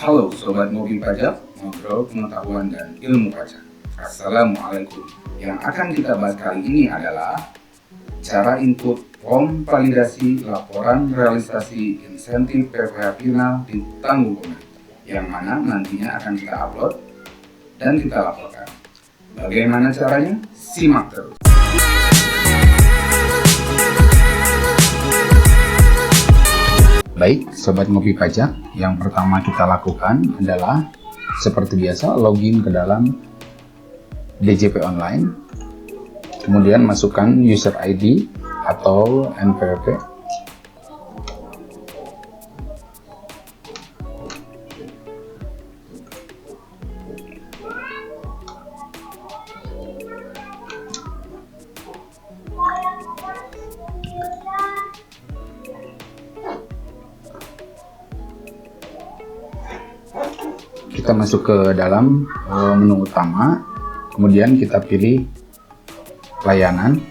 Halo Sobat Mobil Pajak, ngobrol pengetahuan dan ilmu pajak. Assalamualaikum. Yang akan kita bahas kali ini adalah cara input form validasi laporan realisasi insentif PPh final di tanggung pemerintah, yang mana nantinya akan kita upload dan kita laporkan. Bagaimana caranya? Simak terus. Baik, Sobat Ngopi Pajak, yang pertama kita lakukan adalah seperti biasa login ke dalam DJP Online, kemudian masukkan user ID atau NPWP, kita masuk ke dalam menu utama, kemudian kita pilih layanan.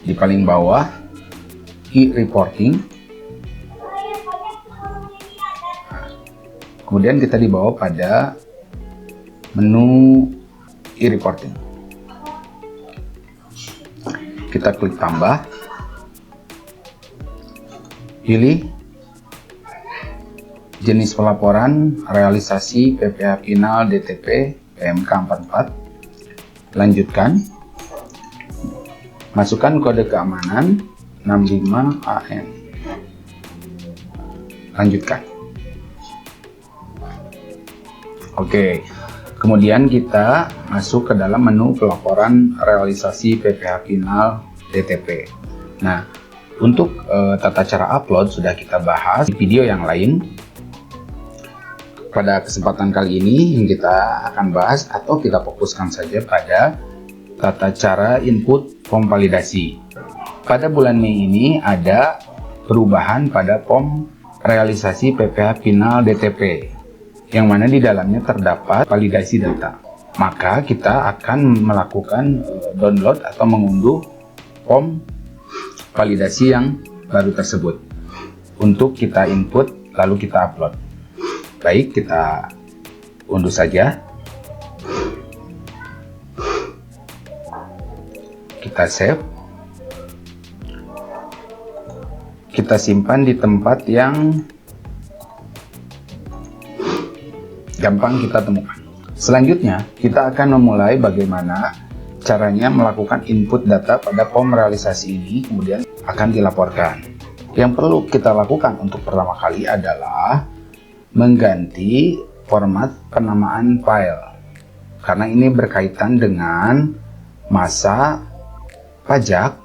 Di paling bawah e-reporting, kemudian kita dibawa pada menu e-reporting. Kita klik tambah, pilih jenis pelaporan realisasi PPh final DTP PMK 44, lanjutkan, masukkan kode keamanan 65AN, lanjutkan. Oke, kemudian kita masuk ke dalam menu pelaporan realisasi PPh final DTP. Nah, untuk tata cara upload sudah kita bahas di video yang lain. Pada kesempatan kali ini yang kita akan bahas atau kita fokuskan saja pada tata cara input form validasi. Pada bulan Mei ini ada perubahan pada form realisasi PPh final DTP, yang mana di dalamnya terdapat validasi data. Maka kita akan melakukan download atau mengunduh form validasi yang baru tersebut untuk kita input lalu kita upload. Baik, kita unduh saja. Kita save. Kita simpan di tempat yang gampang kita temukan. Selanjutnya, kita akan memulai bagaimana caranya melakukan input data pada form realisasi ini, kemudian akan dilaporkan. Yang perlu kita lakukan untuk pertama kali adalah mengganti format penamaan file, karena ini berkaitan dengan masa pajak,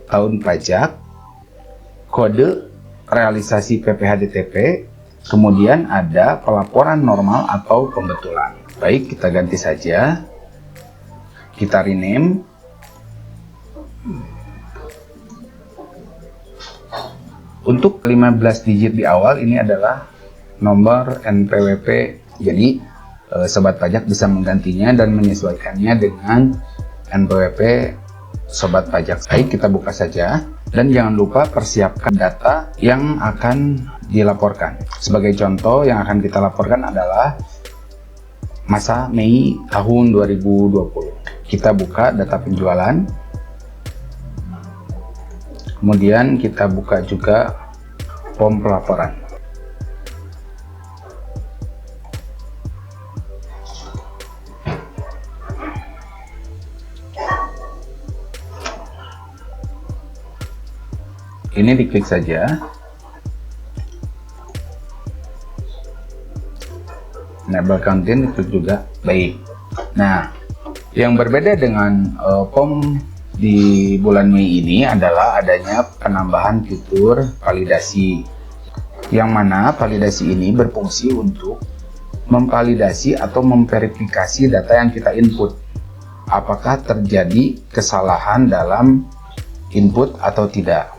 tahun pajak, kode realisasi PPh DTP, kemudian ada pelaporan normal atau pembetulan. Baik, kita ganti saja, kita rename. Untuk 15 digit di awal ini adalah nomor NPWP, jadi sobat pajak bisa menggantinya dan menyesuaikannya dengan NPWP sobat pajak. Baik, kita buka saja dan jangan lupa persiapkan data yang akan dilaporkan. Sebagai contoh, yang akan kita laporkan adalah masa Mei tahun 2020. Kita buka data penjualan, kemudian kita buka juga form pelaporan. Ini diklik saja, enable content diklik juga. Baik. Nah, yang berbeda dengan form di bulan Mei ini adalah adanya penambahan fitur validasi, yang mana validasi ini berfungsi untuk memvalidasi atau memverifikasi data yang kita input, apakah terjadi kesalahan dalam input atau tidak.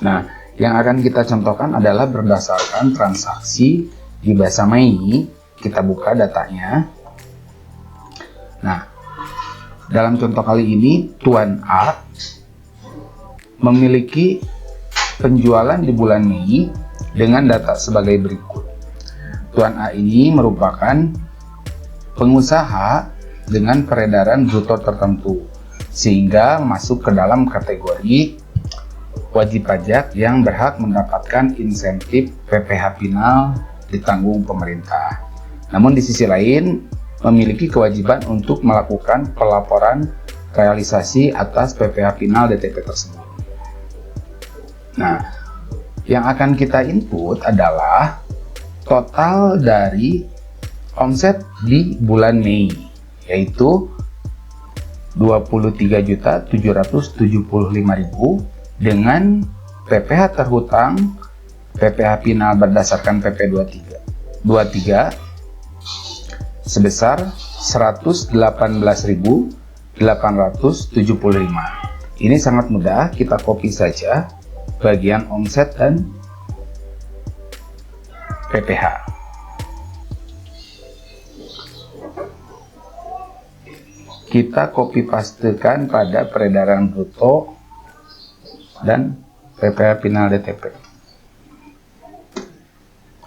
Nah, yang akan kita contohkan adalah berdasarkan transaksi di Basa Mei. Kita buka datanya. Nah, dalam contoh kali ini Tuan A memiliki penjualan di bulan Mei dengan data sebagai berikut. Tuan A ini merupakan pengusaha dengan peredaran bruto tertentu, sehingga masuk ke dalam kategori wajib pajak yang berhak mendapatkan insentif PPh final ditanggung pemerintah. Namun di sisi lain memiliki kewajiban untuk melakukan pelaporan realisasi atas PPh final DTP tersebut. Nah, yang akan kita input adalah total dari omset di bulan Mei, yaitu 23.775.000 dengan PPh terhutang PPh final berdasarkan PP 23 sebesar 118.875. Ini sangat mudah, kita copy saja bagian omset dan PPh. Kita copy pastekan pada peredaran bruto dan PPh final DTP.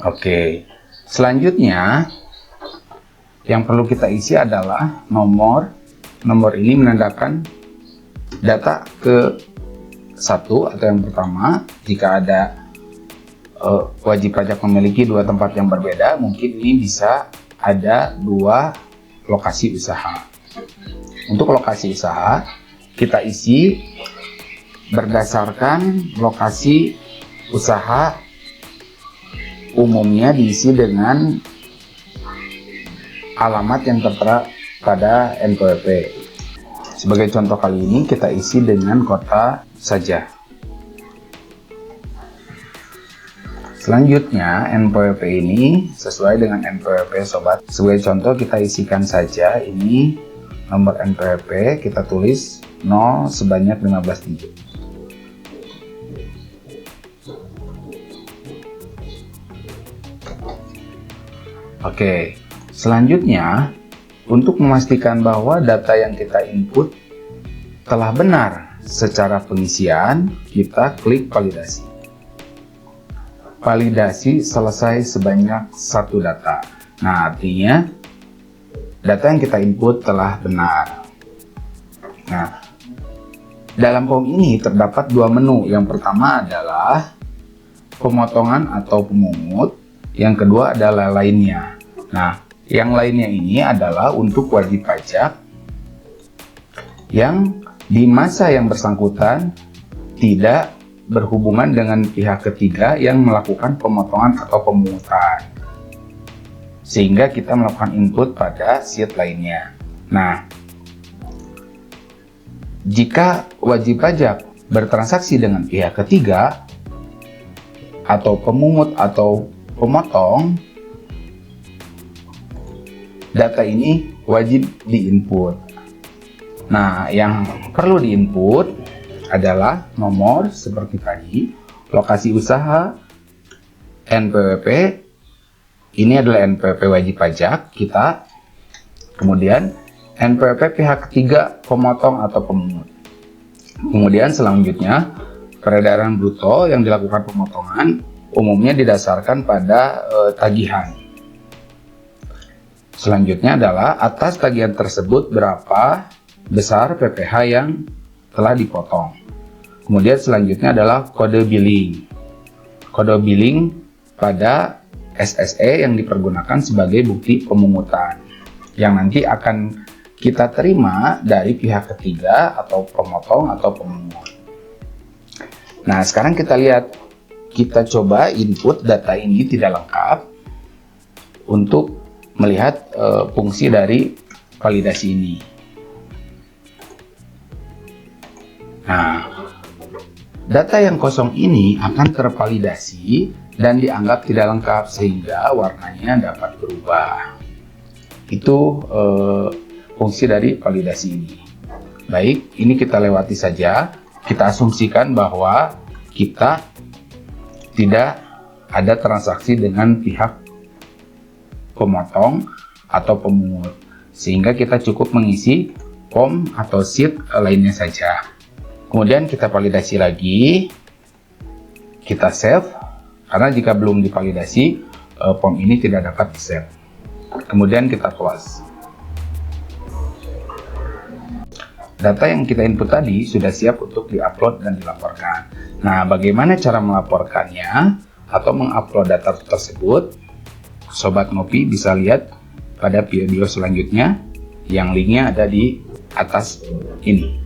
Oke, selanjutnya yang perlu kita isi adalah nomor. Nomor ini menandakan data ke satu atau yang pertama. Jika ada wajib pajak memiliki dua tempat yang berbeda, mungkin ini bisa ada dua lokasi usaha. Untuk lokasi usaha, kita isi berdasarkan lokasi usaha, umumnya diisi dengan alamat yang tertera pada NPWP. Sebagai contoh kali ini kita isi dengan kota saja. Selanjutnya NPWP ini sesuai dengan NPWP sobat. Sebagai contoh kita isikan saja ini nomor NPWP, kita tulis 0 sebanyak 15 digit. Oke, selanjutnya untuk memastikan bahwa data yang kita input telah benar secara pengisian, kita klik validasi. Validasi selesai sebanyak satu data. Nah, artinya data yang kita input telah benar. Nah, dalam form ini terdapat dua menu. Yang pertama adalah pemotongan atau pemungut. Yang kedua adalah lainnya. Nah, yang lainnya ini adalah untuk wajib pajak yang di masa yang bersangkutan tidak berhubungan dengan pihak ketiga yang melakukan pemotongan atau pemungutan, sehingga kita melakukan input pada sheet lainnya. Nah, jika wajib pajak bertransaksi dengan pihak ketiga atau pemungut atau pemotong, data ini wajib diinput. Nah, yang perlu diinput adalah nomor seperti tadi, lokasi usaha, NPWP, ini adalah NPWP wajib pajak kita, kemudian NPWP pihak ketiga, pemotong atau pemungut. Kemudian selanjutnya, peredaran bruto yang dilakukan pemotongan umumnya didasarkan pada tagihan. Selanjutnya adalah atas tagihan tersebut berapa besar PPh yang telah dipotong. Kemudian selanjutnya adalah kode billing. Kode billing pada SSE yang dipergunakan sebagai bukti pemungutan yang nanti akan kita terima dari pihak ketiga atau pemotong atau pemungut. Nah, sekarang kita lihat, kita coba input data ini tidak lengkap untuk melihat fungsi dari validasi ini. Nah, data yang kosong ini akan tervalidasi dan dianggap tidak lengkap sehingga warnanya dapat berubah. Itu fungsi dari validasi ini. Baik, ini kita lewati saja. Kita asumsikan bahwa kita tidak ada transaksi dengan pihak pemotong atau pemungut, sehingga kita cukup mengisi form atau sheet lainnya saja. Kemudian kita validasi lagi. kita save, karena jika belum divalidasi, form ini tidak dapat di-save. Kemudian kita close. Data yang kita input tadi sudah siap untuk diupload dan dilaporkan. Nah, bagaimana cara melaporkannya atau mengupload data tersebut? Sobat Ngopi bisa lihat pada video selanjutnya yang linknya ada di atas ini.